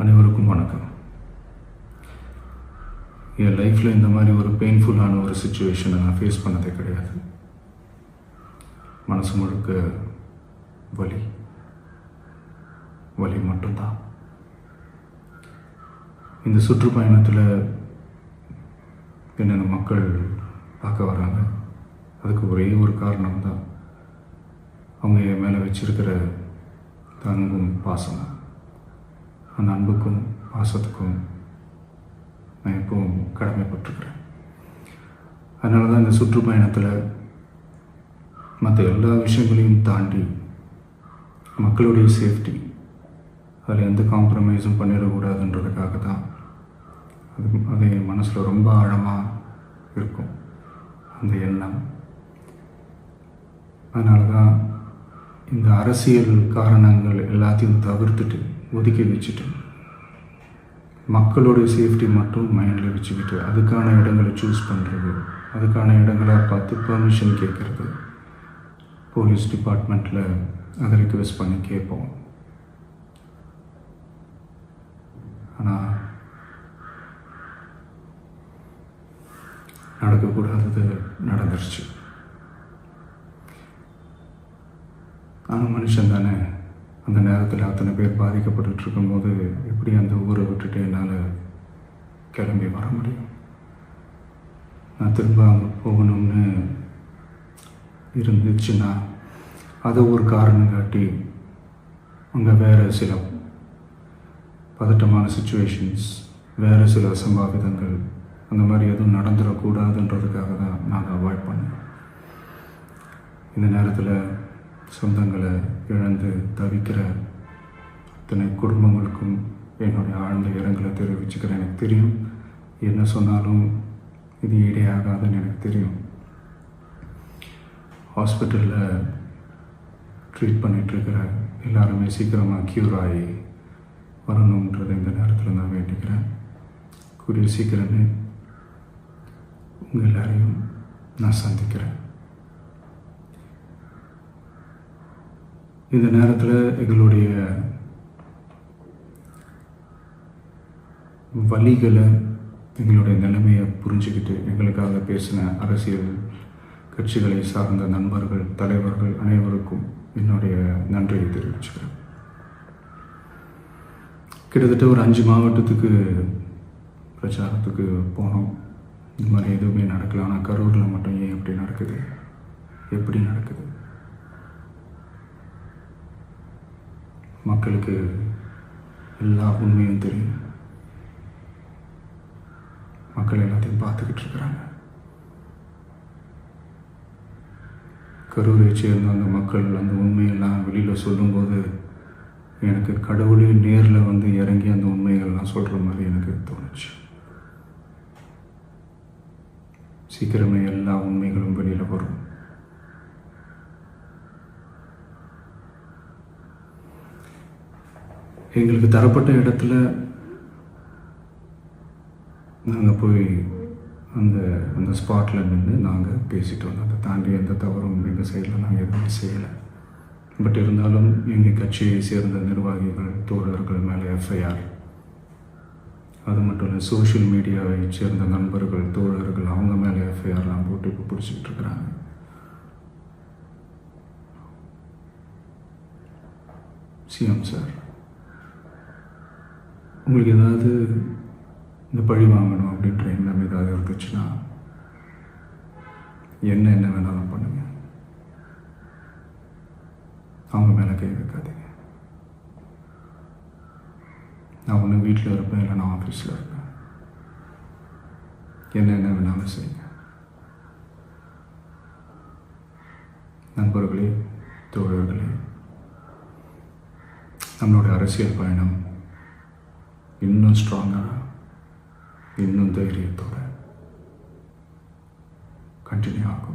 அனைவருக்கும் வணக்கம். என் லைஃப்பில் இந்த மாதிரி ஒரு பெயின்ஃபுல்லான ஒரு சுச்சுவேஷனை நான் ஃபேஸ் பண்ணதே கிடையாது. மனசு முழுக்க வலி வலி மட்டும்தான். இந்த சுற்றுப்பயணத்தில் என்னென்ன மக்கள் பார்க்க வராங்க, அதுக்கு ஒரே ஒரு காரணம் தான் அவங்க என் மேலே வச்சிருக்கிற அன்பும் பாசம். அந்த அன்புக்கும் பாசத்துக்கும் நான் எப்பவும் கடமைப்பட்டிருக்கிறேன். அதனால தான் இந்த சுற்றுப்பயணத்தில் மற்ற எல்லா விஷயங்களையும் தாண்டி மக்களுடைய சேஃப்டி, அதில் எந்த காம்ப்ரமைஸும் பண்ணிடக்கூடாதுன்றதுக்காக தான் அது என் மனசில் ரொம்ப ஆழமாக இருக்கும் அந்த எண்ணம். அதனால தான் இந்த அரசியல் காரணங்கள் எல்லாத்தையும் தவிர்த்துட்டு ஒதுக்கி வச்சுட்டு மக்களோட சேஃப்டி மட்டும் மைண்டில் வச்சுக்கிட்டு அதுக்கான இடங்களை சூஸ் பண்ணுறது, அதுக்கான இடங்களை பார்த்து பெர்மிஷன் கேட்குறது, போலீஸ் டிபார்ட்மெண்ட்டில் அதை ரிக்வெஸ்ட் பண்ணி கேட்போம். ஆனால் நடக்கக்கூடாதது நடந்துருச்சு. நானும் மனுஷன் தானே. அந்த நேரத்தில் அத்தனை பேர் பாதிக்கப்பட்டு இருக்கும்போது எப்படி அந்த ஊரை விட்டுட்டு என்னால் கிளம்பி வர முடியும்? நான் திரும்ப அங்கே போகணும்னு இருந்துச்சுன்னா அதை ஒரு காரணம் காட்டி அங்கே வேறு சில பதட்டமான சுச்சுவேஷன்ஸ், வேறு சில அசம்பாவிதங்கள் அந்த மாதிரி எதுவும் நடந்துடக்கூடாதுன்றதுக்காக தான் நான் அவாய்ட் பண்ணேன். இந்த நேரத்தில் சொந்தங்களை இழந்து தவிக்கிற அத்தனை குடும்பங்களுக்கும் என்னுடைய ஆழ்ந்த இரங்கலை தெரிவிச்சுக்கிறேன். எனக்கு தெரியும், என்ன சொன்னாலும் இது ஈடேயாகாதுன்னு எனக்கு தெரியும். ஹாஸ்பிட்டலில் ட்ரீட் பண்ணிகிட்ருக்கிற எல்லாருமே சீக்கிரமாக க்யூர் ஆகி வரணுன்றதை இந்த நேரத்தில் நான் வேண்டிக்கிறேன். கூடிய சீக்கிரமே உங்கள் எல்லாரையும் நான் சந்திக்கிறேன். இந்த நேரத்தில் எங்களுடைய வலிகளை, எங்களுடைய நிலைமையை புரிஞ்சுக்கிட்டு எங்களுக்காக பேசின அரசியல் கட்சிகளை சார்ந்த நண்பர்கள், தலைவர்கள் அனைவருக்கும் என்னுடைய நன்றியை தெரிவிச்சுக்கிறேன். கிட்டத்தட்ட ஒரு 5 மாவட்டத்துக்கு பிரச்சாரத்துக்கு போனோம். இந்த மாதிரி எதுவுமே நடக்கல. ஆனால் கரூரில் மட்டும் ஏன் எப்படி நடக்குது, எப்படி நடக்குது? மக்களுக்கு எல்லா உண்மையும் தெரியும். மக்கள் எல்லாத்தையும் பார்த்துக்கிட்டு இருக்கிறாங்க. கரூரை சேர்ந்த அந்த மக்கள் அந்த உண்மையெல்லாம் வெளியில் சொல்லும்போது எனக்கு கடவுளே நேரில் வந்து இறங்கி அந்த உண்மைகள்லாம் சொல்கிற மாதிரி எனக்கு தோணுச்சு. சீக்கிரமே எல்லா உண்மைகளும் வெளியில் வரும். எங்களுக்கு தரப்பட்ட இடத்துல நாங்கள் போய் அந்த ஸ்பாட்டில் நின்று நாங்கள் பேசிட்டு வந்தோம். அதை தாண்டி எந்த தவறும் எங்கள் சைடில் நாங்கள் எதுவுமே செய்யலை. பட் இருந்தாலும் எங்கள் கட்சியை சேர்ந்த நிர்வாகிகள், தோழர்கள் மேலே எஃப்ஐஆர், அது மட்டும் இல்லை சோஷியல் மீடியாவை சேர்ந்த நண்பர்கள், தோழர்கள் அவங்க மேலே எஃப்ஐஆர்லாம் போட்டு இப்போ பிடிச்சிக்கிட்டு இருக்கிறாங்க. சிஎம் சார், உங்களுக்கு ஏதாவது இந்த பழி வாங்கணும் அப்படின்ற எண்ணம் ஏதாவது இருந்துச்சுன்னா என்ன வேணாலும் பண்ணுங்க. அவங்க மேலே கை வைக்காதீங்க. நான் ஒன்று வீட்டில் இருப்பேன், இல்லை நான் ஆஃபீஸில் இருப்பேன். என்ன வேணாலும் செய்யுங்க. நண்பர்களே, தோழர்களே, நம்மளோட அரசியல் பயணம் இன்னும் ஸ்ட்ராங்காக, இன்னும் தைரியத்தோட கண்டினியூ ஆகும்.